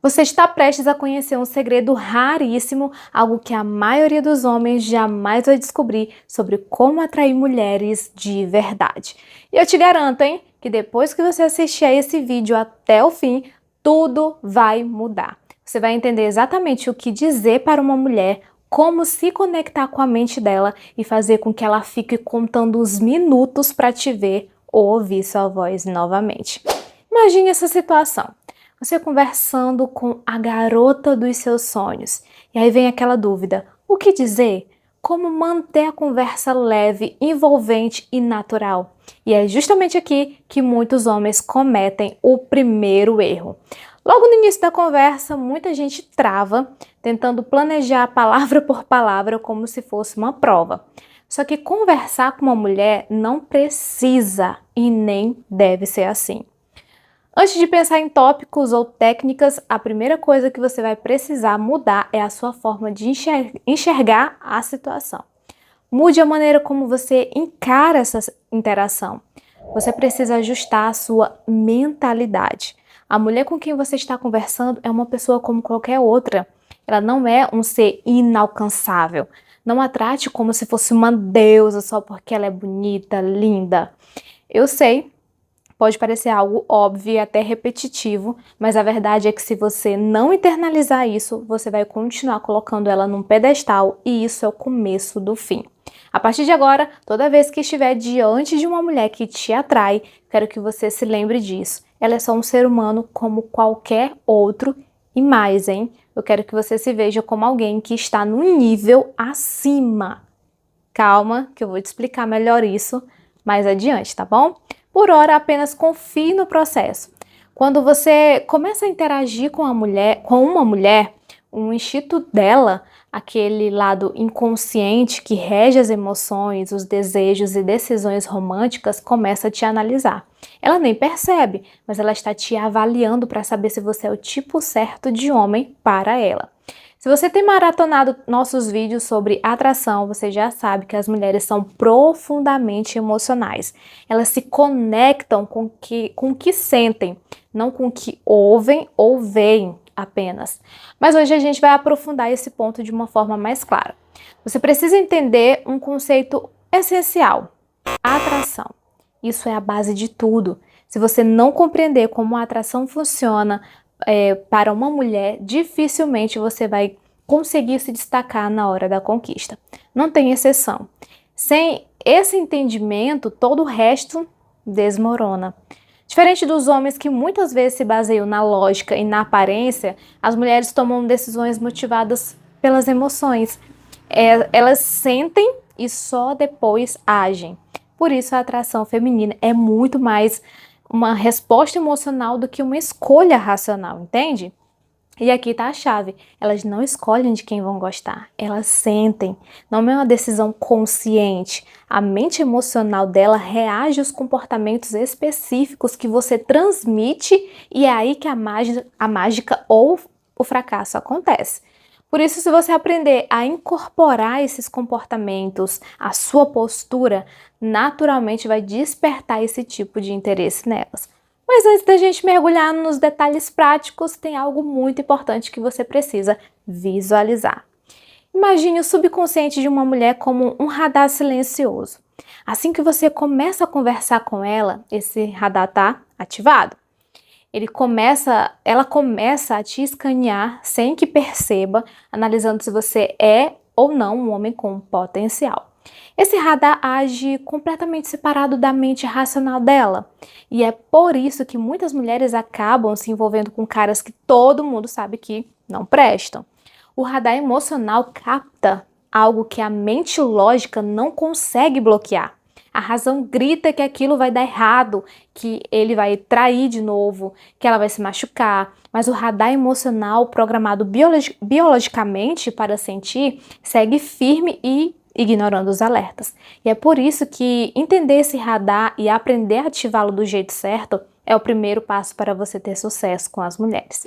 Você está prestes a conhecer um segredo raríssimo, algo que a maioria dos homens jamais vai descobrir sobre como atrair mulheres de verdade. E eu te garanto, hein, que depois que você assistir a esse vídeo até o fim, tudo vai mudar. Você vai entender exatamente o que dizer para uma mulher, como se conectar com a mente dela e fazer com que ela fique contando os minutos para te ver ou ouvir sua voz novamente. Imagine essa situação. Você conversando com a garota dos seus sonhos. E aí vem aquela dúvida: o que dizer? Como manter a conversa leve, envolvente e natural? E é justamente aqui que muitos homens cometem o primeiro erro. Logo no início da conversa, muita gente trava, tentando planejar palavra por palavra como se fosse uma prova. Só que conversar com uma mulher não precisa e nem deve ser assim. Antes de pensar em tópicos ou técnicas, a primeira coisa que você vai precisar mudar é a sua forma de enxergar a situação. Mude a maneira como você encara essa interação. Você precisa ajustar a sua mentalidade. A mulher com quem você está conversando é uma pessoa como qualquer outra. Ela não é um ser inalcançável. Não a trate como se fosse uma deusa só porque ela é bonita, linda. Eu sei. Pode parecer algo óbvio e até repetitivo, mas a verdade é que se você não internalizar isso, você vai continuar colocando ela num pedestal e isso é o começo do fim. A partir de agora, toda vez que estiver diante de uma mulher que te atrai, quero que você se lembre disso. Ela é só um ser humano como qualquer outro e mais, hein? Eu quero que você se veja como alguém que está num nível acima. Calma, que eu vou te explicar melhor isso mais adiante, tá bom? Por hora, apenas confie no processo. Quando você começa a interagir com uma mulher, o instinto dela, aquele lado inconsciente que rege as emoções, os desejos e decisões românticas, começa a te analisar. Ela nem percebe, mas ela está te avaliando para saber se você é o tipo certo de homem para ela. Se você tem maratonado nossos vídeos sobre atração, você já sabe que as mulheres são profundamente emocionais. Elas se conectam com o que sentem, não com o que ouvem ou veem apenas. Mas hoje a gente vai aprofundar esse ponto de uma forma mais clara. Você precisa entender um conceito essencial: atração. Isso é a base de tudo. Se você não compreender como a atração funciona, para uma mulher, dificilmente você vai conseguir se destacar na hora da conquista. Não tem exceção. Sem esse entendimento, todo o resto desmorona. Diferente dos homens que muitas vezes se baseiam na lógica e na aparência, as mulheres tomam decisões motivadas pelas emoções. Elas sentem e só depois agem. Por isso a atração feminina é muito mais uma resposta emocional do que uma escolha racional, entende? E aqui tá a chave, elas não escolhem de quem vão gostar, elas sentem, não é uma decisão consciente. A mente emocional dela reage aos comportamentos específicos que você transmite e é aí que a mágica ou o fracasso acontece. Por isso, se você aprender a incorporar esses comportamentos, a sua postura, naturalmente vai despertar esse tipo de interesse nelas. Mas antes da gente mergulhar nos detalhes práticos, tem algo muito importante que você precisa visualizar. Imagine o subconsciente de uma mulher como um radar silencioso. Assim que você começa a conversar com ela, esse radar está ativado. Ela começa a te escanear sem que perceba, analisando se você é ou não um homem com potencial. Esse radar age completamente separado da mente racional dela. E é por isso que muitas mulheres acabam se envolvendo com caras que todo mundo sabe que não prestam. O radar emocional capta algo que a mente lógica não consegue bloquear. A razão grita que aquilo vai dar errado, que ele vai trair de novo, que ela vai se machucar. Mas o radar emocional, programado biologicamente para sentir, segue firme e ignorando os alertas. E é por isso que entender esse radar e aprender a ativá-lo do jeito certo é o primeiro passo para você ter sucesso com as mulheres.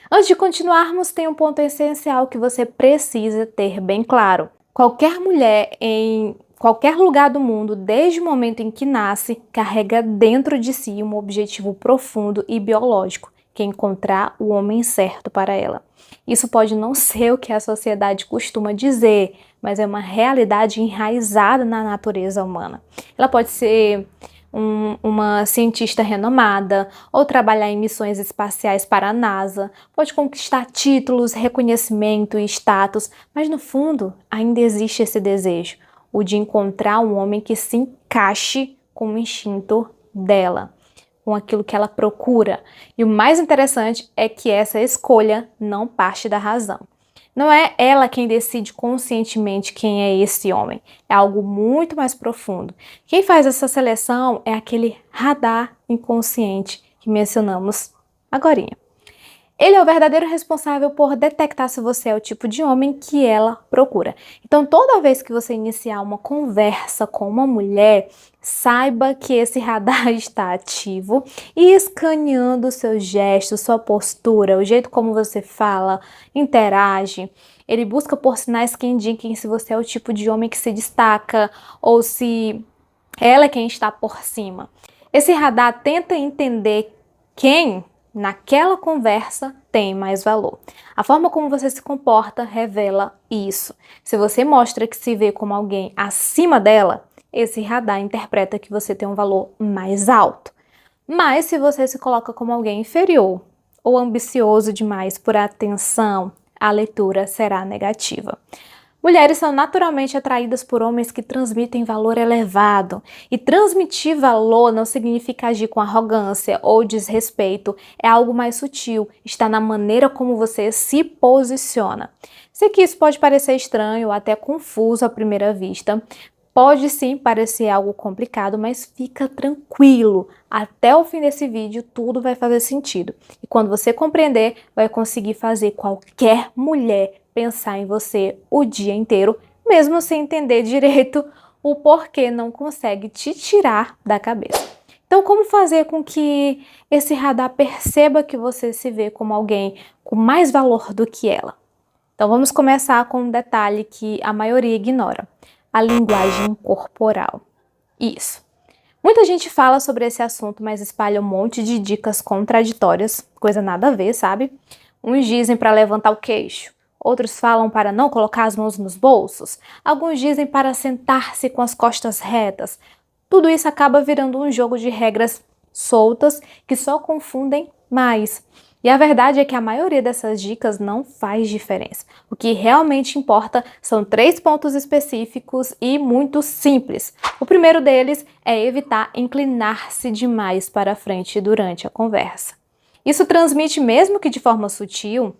Antes de continuarmos, tem um ponto essencial que você precisa ter bem claro. Qualquer mulher em qualquer lugar do mundo, desde o momento em que nasce, carrega dentro de si um objetivo profundo e biológico, que é encontrar o homem certo para ela. Isso pode não ser o que a sociedade costuma dizer, mas é uma realidade enraizada na natureza humana. Ela pode ser uma cientista renomada, ou trabalhar em missões espaciais para a NASA, pode conquistar títulos, reconhecimento e status, mas no fundo ainda existe esse desejo, o de encontrar um homem que se encaixe com o instinto dela, com aquilo que ela procura. E o mais interessante é que essa escolha não parte da razão. Não é ela quem decide conscientemente quem é esse homem, é algo muito mais profundo. Quem faz essa seleção é aquele radar inconsciente que mencionamos agorinha. Ele é o verdadeiro responsável por detectar se você é o tipo de homem que ela procura. Então, toda vez que você iniciar uma conversa com uma mulher, saiba que esse radar está ativo e escaneando seus gestos, sua postura, o jeito como você fala, interage. Ele busca por sinais que indiquem se você é o tipo de homem que se destaca ou se ela é quem está por cima. Esse radar tenta entender quem naquela conversa tem mais valor. A forma como você se comporta revela isso. Se você mostra que se vê como alguém acima dela, esse radar interpreta que você tem um valor mais alto. Mas se você se coloca como alguém inferior ou ambicioso demais por atenção, a leitura será negativa. Mulheres são naturalmente atraídas por homens que transmitem valor elevado. E transmitir valor não significa agir com arrogância ou desrespeito, é algo mais sutil, está na maneira como você se posiciona. Sei que isso pode parecer estranho ou até confuso à primeira vista. Pode sim parecer algo complicado, mas fica tranquilo. Até o fim desse vídeo tudo vai fazer sentido. E quando você compreender, vai conseguir fazer qualquer mulher pensar em você o dia inteiro, mesmo sem entender direito o porquê não consegue te tirar da cabeça. Então, como fazer com que esse radar perceba que você se vê como alguém com mais valor do que ela? Então, vamos começar com um detalhe que a maioria ignora: a linguagem corporal. Isso. Muita gente fala sobre esse assunto, mas espalha um monte de dicas contraditórias, coisa nada a ver, sabe? Uns dizem para levantar o queixo, outros falam para não colocar as mãos nos bolsos, alguns dizem para sentar-se com as costas retas. Tudo isso acaba virando um jogo de regras soltas que só confundem mais. E a verdade é que a maioria dessas dicas não faz diferença. O que realmente importa são 3 pontos específicos e muito simples. O primeiro deles é evitar inclinar-se demais para frente durante a conversa. Isso transmite, mesmo que de forma sutil,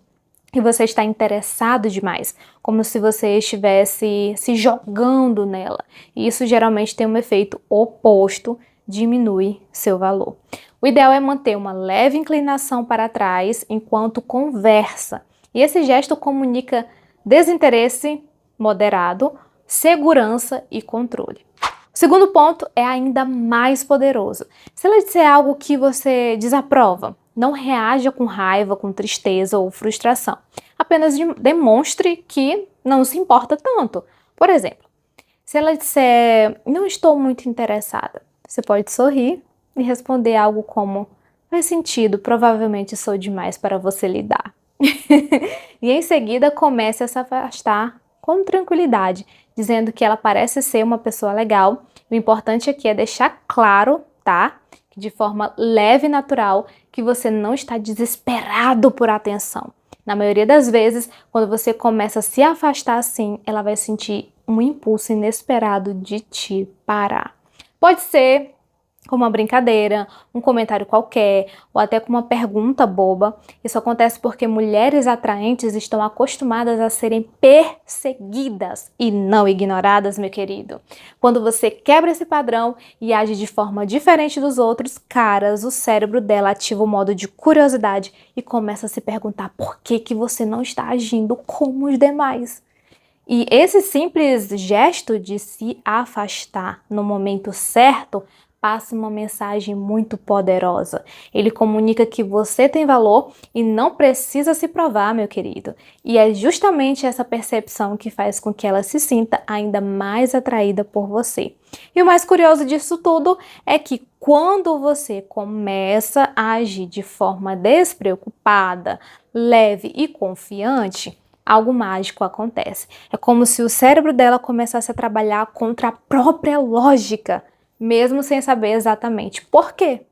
que você está interessado demais, como se você estivesse se jogando nela. E isso geralmente tem um efeito oposto, diminui seu valor. O ideal é manter uma leve inclinação para trás enquanto conversa. E esse gesto comunica desinteresse moderado, segurança e controle. O segundo ponto é ainda mais poderoso. Se ela disser algo que você desaprova, não reaja com raiva, com tristeza ou frustração. Apenas demonstre que não se importa tanto. Por exemplo, se ela disser, não estou muito interessada, você pode sorrir e responder algo como, faz sentido, provavelmente sou demais para você lidar. E em seguida comece a se afastar com tranquilidade, dizendo que ela parece ser uma pessoa legal. O importante aqui é deixar claro, tá? Que de forma leve e natural, que você não está desesperado por atenção. Na maioria das vezes, quando você começa a se afastar assim, ela vai sentir um impulso inesperado de te parar. Pode ser com uma brincadeira, um comentário qualquer, ou até com uma pergunta boba. Isso acontece porque mulheres atraentes estão acostumadas a serem perseguidas e não ignoradas, meu querido. Quando você quebra esse padrão e age de forma diferente dos outros caras, o cérebro dela ativa o modo de curiosidade e começa a se perguntar por que você não está agindo como os demais. E esse simples gesto de se afastar no momento certo passa uma mensagem muito poderosa. Ele comunica que você tem valor e não precisa se provar, meu querido. E é justamente essa percepção que faz com que ela se sinta ainda mais atraída por você. E o mais curioso disso tudo é que quando você começa a agir de forma despreocupada, leve e confiante, algo mágico acontece. É como se o cérebro dela começasse a trabalhar contra a própria lógica, mesmo sem saber exatamente por quê.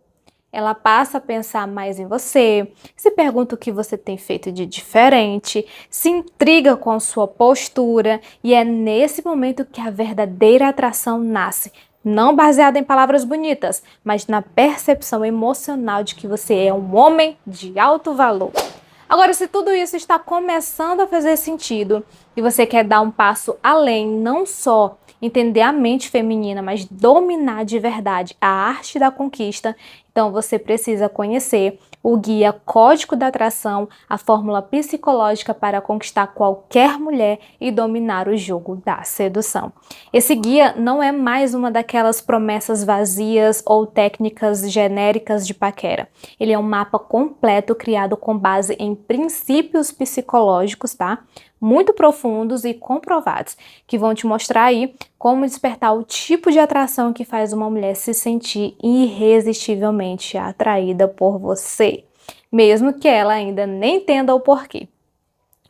Ela passa a pensar mais em você, se pergunta o que você tem feito de diferente, se intriga com a sua postura, e é nesse momento que a verdadeira atração nasce. Não baseada em palavras bonitas, mas na percepção emocional de que você é um homem de alto valor. Agora, se tudo isso está começando a fazer sentido e você quer dar um passo além, não só entender a mente feminina, mas dominar de verdade a arte da conquista, então você precisa conhecer o guia Código da Atração, a fórmula psicológica para conquistar qualquer mulher e dominar o jogo da sedução. Esse guia não é mais uma daquelas promessas vazias ou técnicas genéricas de paquera. Ele é um mapa completo criado com base em princípios psicológicos, tá? Muito profundos e comprovados, que vão te mostrar aí como despertar o tipo de atração que faz uma mulher se sentir irresistivelmente atraída por você, mesmo que ela ainda nem entenda o porquê.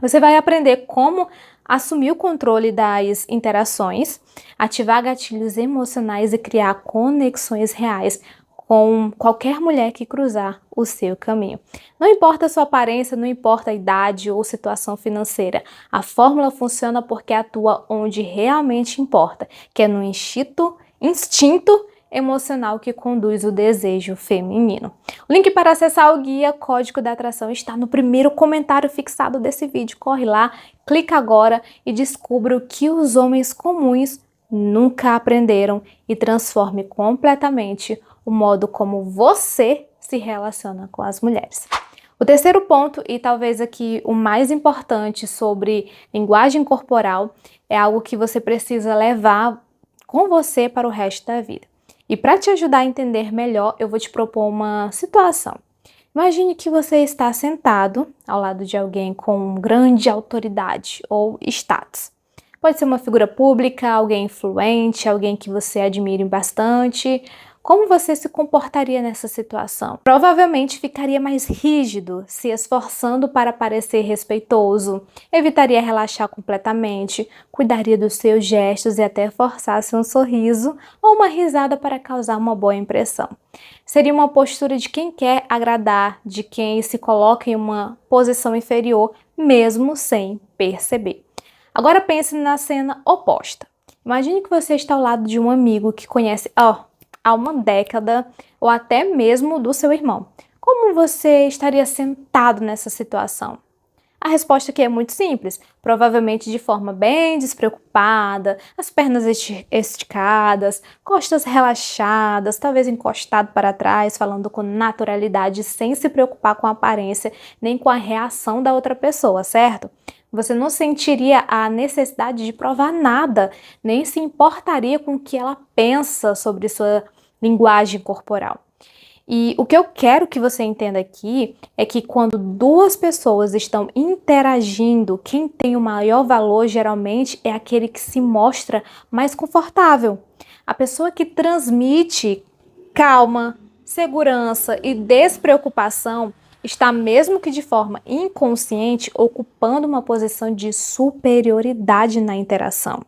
Você vai aprender como assumir o controle das interações, ativar gatilhos emocionais e criar conexões reais com qualquer mulher que cruzar o seu caminho. Não importa a sua aparência, não importa a idade ou situação financeira, a fórmula funciona porque atua onde realmente importa, que é no instinto emocional que conduz o desejo feminino. O link para acessar o guia Código da Atração está no primeiro comentário fixado desse vídeo. Corre lá, clica agora e descubra o que os homens comuns nunca aprenderam e transforme completamente o modo como você se relaciona com as mulheres. O terceiro ponto, e talvez aqui o mais importante sobre linguagem corporal, é algo que você precisa levar com você para o resto da vida. E para te ajudar a entender melhor, eu vou te propor uma situação. Imagine que você está sentado ao lado de alguém com grande autoridade ou status. Pode ser uma figura pública, alguém influente, alguém que você admire bastante. Como você se comportaria nessa situação? Provavelmente ficaria mais rígido, se esforçando para parecer respeitoso, evitaria relaxar completamente, cuidaria dos seus gestos e até forçasse um sorriso ou uma risada para causar uma boa impressão. Seria uma postura de quem quer agradar, de quem se coloca em uma posição inferior, mesmo sem perceber. Agora pense na cena oposta. Imagine que você está ao lado de um amigo que conhece há uma década ou até mesmo do seu irmão. Como você estaria sentado nessa situação? A resposta aqui é muito simples, provavelmente de forma bem despreocupada, as pernas esticadas, costas relaxadas, talvez encostado para trás, falando com naturalidade, sem se preocupar com a aparência nem com a reação da outra pessoa, certo? Você não sentiria a necessidade de provar nada, nem se importaria com o que ela pensa sobre sua linguagem corporal. E o que eu quero que você entenda aqui é que quando duas pessoas estão interagindo, quem tem o maior valor geralmente é aquele que se mostra mais confortável. A pessoa que transmite calma, segurança e despreocupação está, mesmo que de forma inconsciente, ocupando uma posição de superioridade na interação.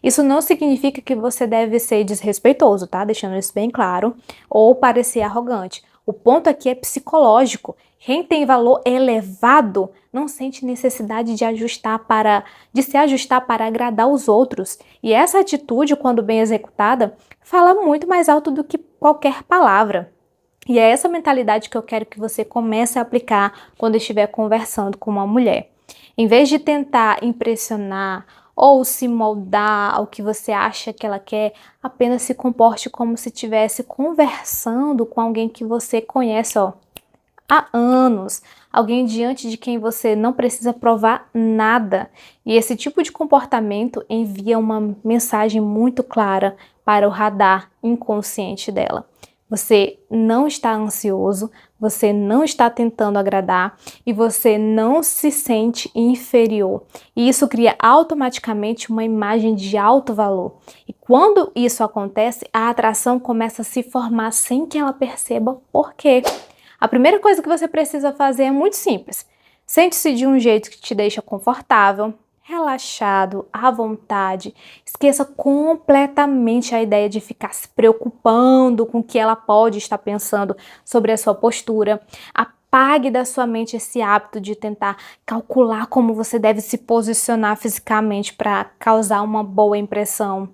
Isso não significa que você deve ser desrespeitoso, tá? Deixando isso bem claro, ou parecer arrogante. O ponto aqui é psicológico. Quem tem valor elevado não sente necessidade de se ajustar para agradar os outros. E essa atitude, quando bem executada, fala muito mais alto do que qualquer palavra. E é essa mentalidade que eu quero que você comece a aplicar quando estiver conversando com uma mulher. Em vez de tentar impressionar ou se moldar ao que você acha que ela quer, apenas se comporte como se estivesse conversando com alguém que você conhece há anos, alguém diante de quem você não precisa provar nada. E esse tipo de comportamento envia uma mensagem muito clara para o radar inconsciente dela. Você não está ansioso, você não está tentando agradar e você não se sente inferior. E isso cria automaticamente uma imagem de alto valor. E quando isso acontece, a atração começa a se formar sem que ela perceba por quê. A primeira coisa que você precisa fazer é muito simples. Sente-se de um jeito que te deixa confortável, relaxado, à vontade. Esqueça completamente a ideia de ficar se preocupando com o que ela pode estar pensando sobre a sua postura. Apague da sua mente esse hábito de tentar calcular como você deve se posicionar fisicamente para causar uma boa impressão.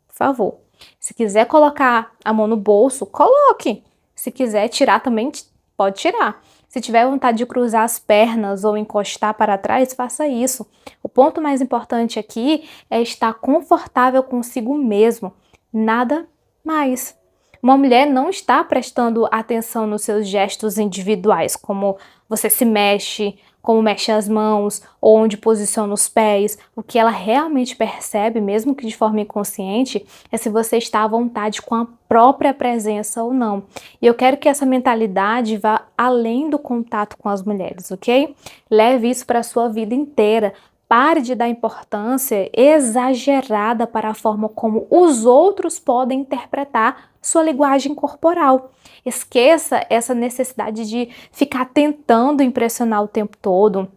Por favor, se quiser colocar a mão no bolso, coloque. Se quiser tirar também, pode tirar. Se tiver vontade de cruzar as pernas ou encostar para trás, faça isso. O ponto mais importante aqui é estar confortável consigo mesmo, nada mais. Uma mulher não está prestando atenção nos seus gestos individuais, como você se mexe, como mexe as mãos, ou onde posiciona os pés. O que ela realmente percebe, mesmo que de forma inconsciente, é se você está à vontade com a própria presença ou não. E eu quero que essa mentalidade vá além do contato com as mulheres, ok? Leve isso para a sua vida inteira. Pare de dar importância exagerada para a forma como os outros podem interpretar sua linguagem corporal. Esqueça essa necessidade de ficar tentando impressionar o tempo todo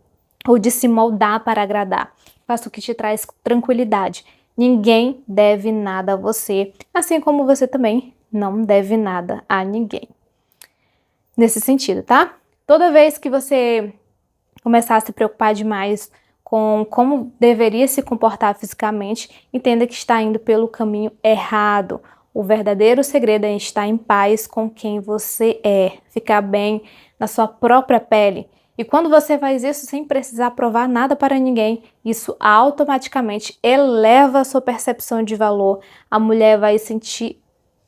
ou de se moldar para agradar. Faça o que te traz tranquilidade. Ninguém deve nada a você, assim como você também não deve nada a ninguém. Nesse sentido, tá? Toda vez que você começar a se preocupar demais com como deveria se comportar fisicamente, entenda que está indo pelo caminho errado. O verdadeiro segredo é estar em paz com quem você é, ficar bem na sua própria pele. E quando você faz isso sem precisar provar nada para ninguém, isso automaticamente eleva a sua percepção de valor. A mulher vai sentir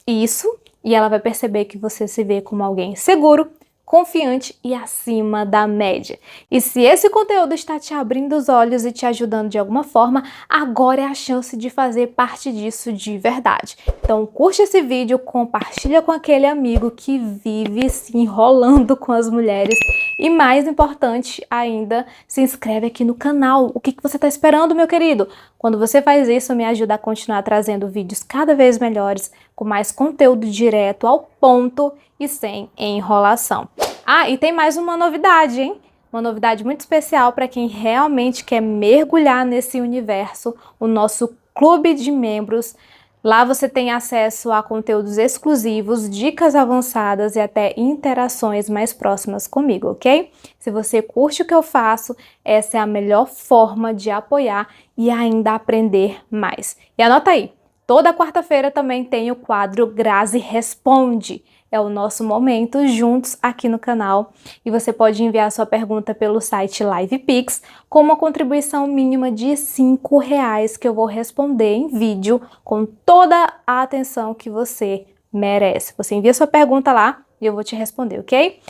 isso e ela vai perceber que você se vê como alguém seguro, confiante e acima da média. E se esse conteúdo está te abrindo os olhos e te ajudando de alguma forma, agora é a chance de fazer parte disso de verdade. Então curte esse vídeo, compartilha com aquele amigo que vive se enrolando com as mulheres e, mais importante ainda, se inscreve aqui no canal. O que você está esperando, meu querido? Quando você faz isso, me ajuda a continuar trazendo vídeos cada vez melhores, com mais conteúdo direto ao ponto e sem enrolação. Ah, e tem mais uma novidade, hein? Uma novidade muito especial para quem realmente quer mergulhar nesse universo, o nosso clube de membros. Lá você tem acesso a conteúdos exclusivos, dicas avançadas e até interações mais próximas comigo, ok? Se você curte o que eu faço, essa é a melhor forma de apoiar e ainda aprender mais. E anota aí, toda quarta-feira também tem o quadro Grazi Responde. É o nosso momento juntos aqui no canal e você pode enviar sua pergunta pelo site LivePix com uma contribuição mínima de R$5 que eu vou responder em vídeo com toda a atenção que você merece. Você envia sua pergunta lá e eu vou te responder, ok?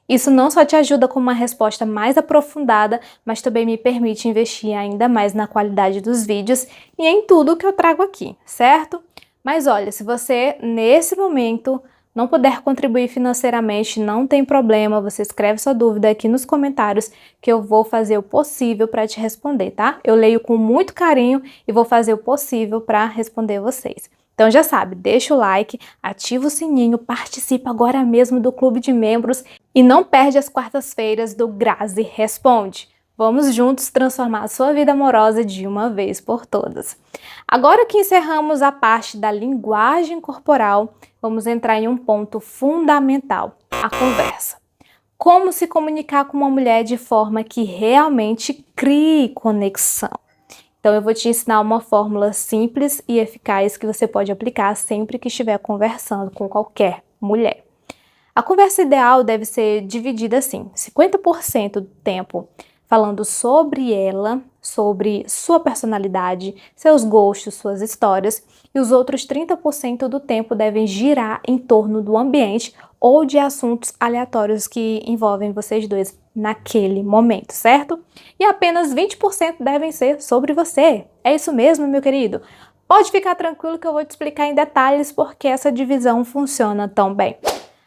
Isso não só te ajuda com uma resposta mais aprofundada, mas também me permite investir ainda mais na qualidade dos vídeos e em tudo que eu trago aqui, certo? Mas olha, se você nesse momento não puder contribuir financeiramente, não tem problema, você escreve sua dúvida aqui nos comentários que eu vou fazer o possível para te responder, tá? Eu leio com muito carinho e vou fazer o possível para responder vocês. Então já sabe, deixa o like, ativa o sininho, participa agora mesmo do clube de membros e não perde as quartas-feiras do Grazi Responde. Vamos juntos transformar a sua vida amorosa de uma vez por todas. Agora que encerramos a parte da linguagem corporal, vamos entrar em um ponto fundamental, a conversa. Como se comunicar com uma mulher de forma que realmente crie conexão. Então eu vou te ensinar uma fórmula simples e eficaz que você pode aplicar sempre que estiver conversando com qualquer mulher. A conversa ideal deve ser dividida assim, 50% do tempo falando sobre ela, sobre sua personalidade, seus gostos, suas histórias, e os outros 30% do tempo devem girar em torno do ambiente ou de assuntos aleatórios que envolvem vocês dois naquele momento, certo? E apenas 20% devem ser sobre você. É isso mesmo, meu querido? Pode ficar tranquilo que eu vou te explicar em detalhes porque essa divisão funciona tão bem.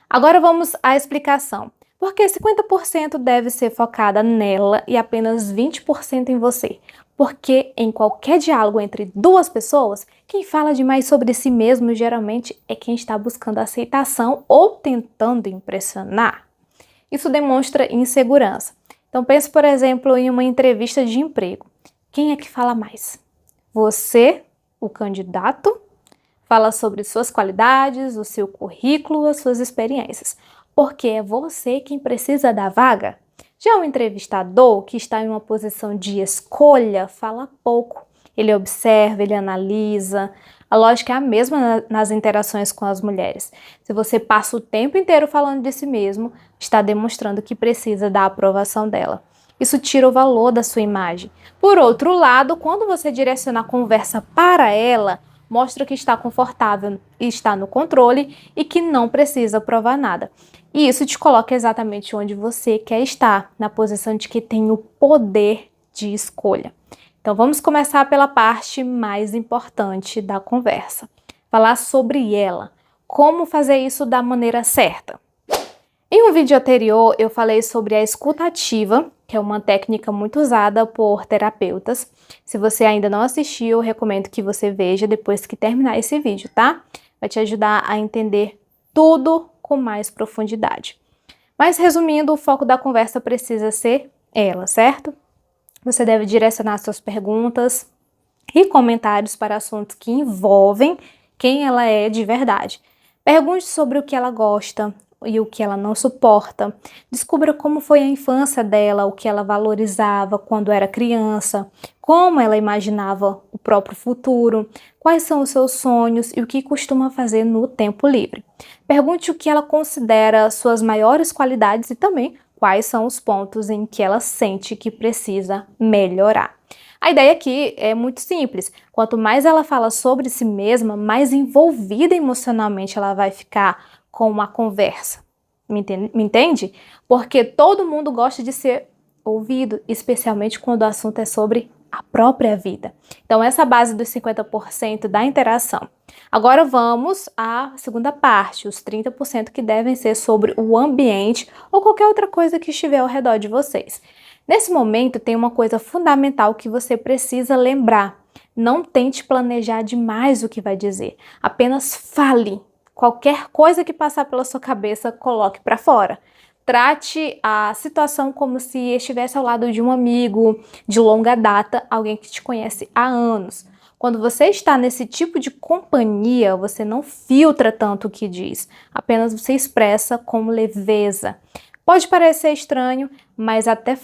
Agora vamos à explicação. Por que 50% deve ser focada nela e apenas 20% em você? Porque em qualquer diálogo entre duas pessoas, quem fala demais sobre si mesmo geralmente é quem está buscando aceitação ou tentando impressionar. Isso demonstra insegurança. Então pense, por exemplo, em uma entrevista de emprego. Quem é que fala mais? Você, o candidato, fala sobre suas qualidades, o seu currículo, as suas experiências. Porque é você quem precisa da vaga. Já o entrevistador, que está em uma posição de escolha, fala pouco. Ele observa, ele analisa. A lógica é a mesma nas interações com as mulheres. Se você passa o tempo inteiro falando de si mesmo, está demonstrando que precisa da aprovação dela. Isso tira o valor da sua imagem. Por outro lado, quando você direciona a conversa para ela, mostra que está confortável e está no controle e que não precisa provar nada. E isso te coloca exatamente onde você quer estar, na posição de que tem o poder de escolha. Então vamos começar pela parte mais importante da conversa. Falar sobre ela. Como fazer isso da maneira certa. Em um vídeo anterior eu falei sobre a escuta ativa, que é uma técnica muito usada por terapeutas. Se você ainda não assistiu, eu recomendo que você veja depois que terminar esse vídeo, tá? Vai te ajudar a entender tudo com mais profundidade. Mas resumindo, o foco da conversa precisa ser ela, certo? Você deve direcionar suas perguntas e comentários para assuntos que envolvem quem ela é de verdade. Pergunte sobre o que ela gosta e o que ela não suporta. Descubra como foi a infância dela, o que ela valorizava quando era criança, como ela imaginava o próprio futuro, quais são os seus sonhos e o que costuma fazer no tempo livre. Pergunte o que ela considera suas maiores qualidades e também quais são os pontos em que ela sente que precisa melhorar. A ideia aqui é muito simples. Quanto mais ela fala sobre si mesma, mais envolvida emocionalmente ela vai ficar com a conversa. Me entende? Porque todo mundo gosta de ser ouvido, especialmente quando o assunto é sobre a própria vida. Então essa é a base dos 50% da interação. Agora vamos à segunda parte, os 30% que devem ser sobre o ambiente ou qualquer outra coisa que estiver ao redor de vocês. Nesse momento tem uma coisa fundamental que você precisa lembrar. Não tente planejar demais o que vai dizer, apenas fale. Qualquer coisa que passar pela sua cabeça, coloque para fora. Trate a situação como se estivesse ao lado de um amigo de longa data, alguém que te conhece há anos. Quando você está nesse tipo de companhia, você não filtra tanto o que diz, apenas você expressa com leveza. Pode parecer estranho, mas até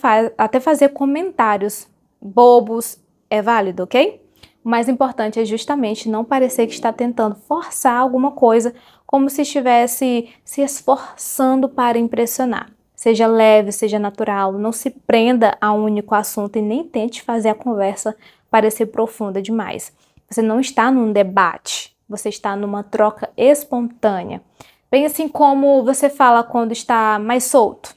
fazer comentários bobos é válido, ok? O mais importante é justamente não parecer que está tentando forçar alguma coisa, como se estivesse se esforçando para impressionar. Seja leve, seja natural, não se prenda a um único assunto e nem tente fazer a conversa parecer profunda demais. Você não está num debate, você está numa troca espontânea. Bem assim como você fala quando está mais solto.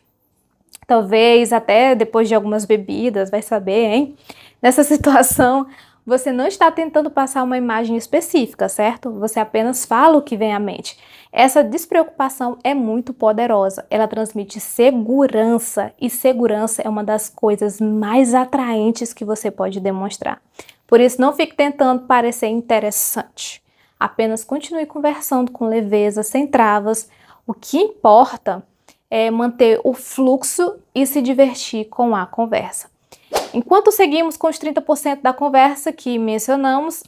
Talvez até depois de algumas bebidas, vai saber, hein? Nessa situação, você não está tentando passar uma imagem específica, certo? Você apenas fala o que vem à mente. Essa despreocupação é muito poderosa. Ela transmite segurança e segurança é uma das coisas mais atraentes que você pode demonstrar. Por isso, não fique tentando parecer interessante. Apenas continue conversando com leveza, sem travas. O que importa é manter o fluxo e se divertir com a conversa. Enquanto seguimos com os 30% da conversa que mencionamos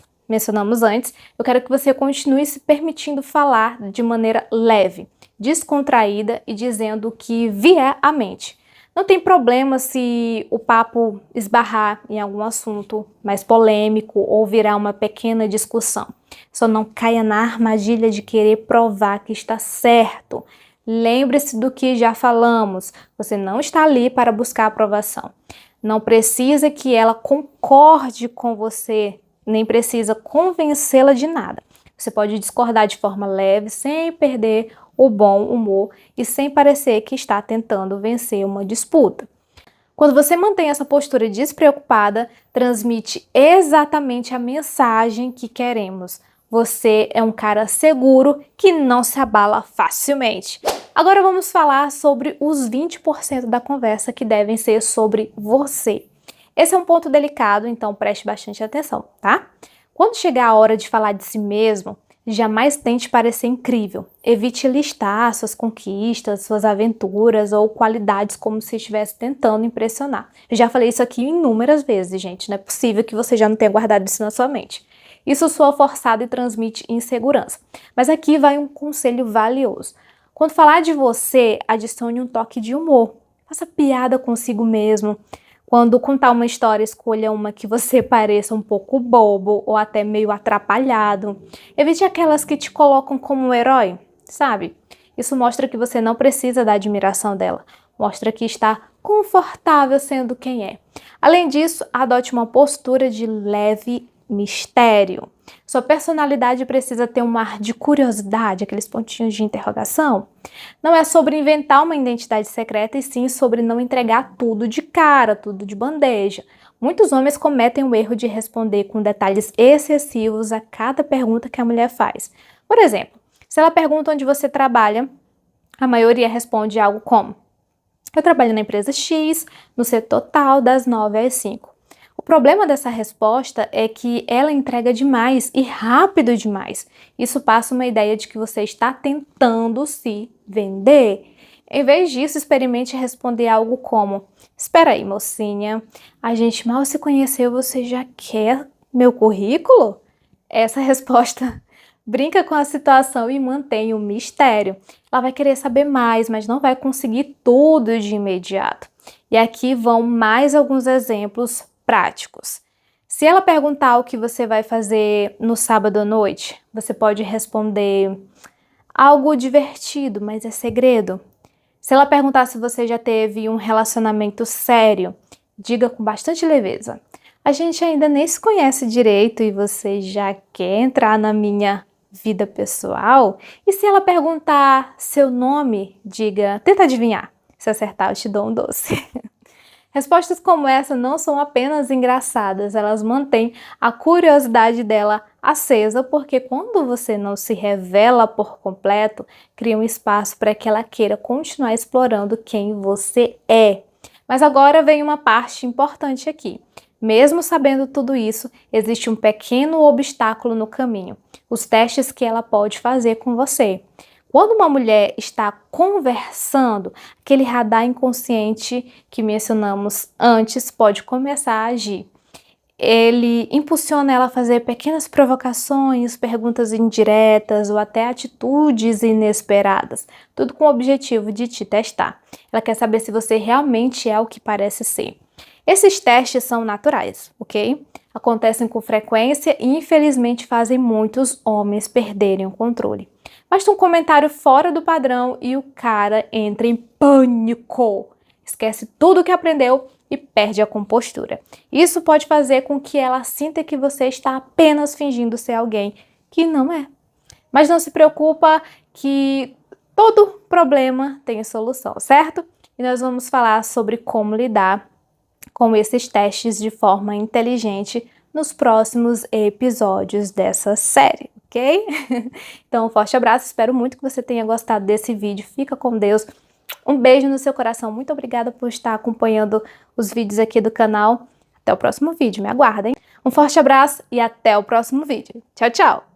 antes, eu quero que você continue se permitindo falar de maneira leve, descontraída e dizendo o que vier à mente. Não tem problema se o papo esbarrar em algum assunto mais polêmico ou virar uma pequena discussão. Só não caia na armadilha de querer provar que está certo. Lembre-se do que já falamos, você não está ali para buscar aprovação. Não precisa que ela concorde com você, nem precisa convencê-la de nada. Você pode discordar de forma leve, sem perder o bom humor e sem parecer que está tentando vencer uma disputa. Quando você mantém essa postura despreocupada, transmite exatamente a mensagem que queremos. Você é um cara seguro que não se abala facilmente. Agora vamos falar sobre os 20% da conversa que devem ser sobre você. Esse é um ponto delicado, então preste bastante atenção, tá? Quando chegar a hora de falar de si mesmo, jamais tente parecer incrível. Evite listar suas conquistas, suas aventuras ou qualidades como se estivesse tentando impressionar. Eu já falei isso aqui inúmeras vezes, gente. Não é possível que você já não tenha guardado isso na sua mente. Isso soa forçado e transmite insegurança. Mas aqui vai um conselho valioso. Quando falar de você, adicione um toque de humor. Faça piada consigo mesmo. Quando contar uma história, escolha uma que você pareça um pouco bobo ou até meio atrapalhado. Evite aquelas que te colocam como um herói, sabe? Isso mostra que você não precisa da admiração dela. Mostra que está confortável sendo quem é. Além disso, adote uma postura de leve mistério. Sua personalidade precisa ter um ar de curiosidade, aqueles pontinhos de interrogação. Não é sobre inventar uma identidade secreta, e sim sobre não entregar tudo de cara, tudo de bandeja. Muitos homens cometem o erro de responder com detalhes excessivos a cada pergunta que a mulher faz. Por exemplo, se ela pergunta onde você trabalha, a maioria responde algo como: eu trabalho na empresa X, no setor tal, das 9 às 5. O problema dessa resposta é que ela entrega demais e rápido demais. Isso passa uma ideia de que você está tentando se vender. Em vez disso, experimente responder algo como: espera aí, mocinha, a gente mal se conheceu, você já quer meu currículo? Essa resposta brinca com a situação e mantém o mistério. Ela vai querer saber mais, mas não vai conseguir tudo de imediato. E aqui vão mais alguns exemplos práticos. Se ela perguntar o que você vai fazer no sábado à noite, você pode responder algo divertido, mas é segredo. Se ela perguntar se você já teve um relacionamento sério, diga com bastante leveza: a gente ainda nem se conhece direito e você já quer entrar na minha vida pessoal? E se ela perguntar seu nome, diga: tenta adivinhar. Se acertar, eu te dou um doce. Respostas como essa não são apenas engraçadas, elas mantêm a curiosidade dela acesa, porque quando você não se revela por completo, cria um espaço para que ela queira continuar explorando quem você é. Mas agora vem uma parte importante aqui. Mesmo sabendo tudo isso, existe um pequeno obstáculo no caminho: os testes que ela pode fazer com você. Quando uma mulher está conversando, aquele radar inconsciente que mencionamos antes pode começar a agir. Ele impulsiona ela a fazer pequenas provocações, perguntas indiretas ou até atitudes inesperadas, tudo com o objetivo de te testar. Ela quer saber se você realmente é o que parece ser. Esses testes são naturais, ok? Acontecem com frequência e infelizmente fazem muitos homens perderem o controle. Basta um comentário fora do padrão e o cara entra em pânico. Esquece tudo o que aprendeu e perde a compostura. Isso pode fazer com que ela sinta que você está apenas fingindo ser alguém que não é. Mas não se preocupa que todo problema tem solução, certo? E nós vamos falar sobre como lidar com esses testes de forma inteligente nos próximos episódios dessa série, ok? Então, um forte abraço, espero muito que você tenha gostado desse vídeo. Fica com Deus. Um beijo no seu coração. Muito obrigada por estar acompanhando os vídeos aqui do canal. Até o próximo vídeo, me aguardem. Um forte abraço e até o próximo vídeo. Tchau, tchau!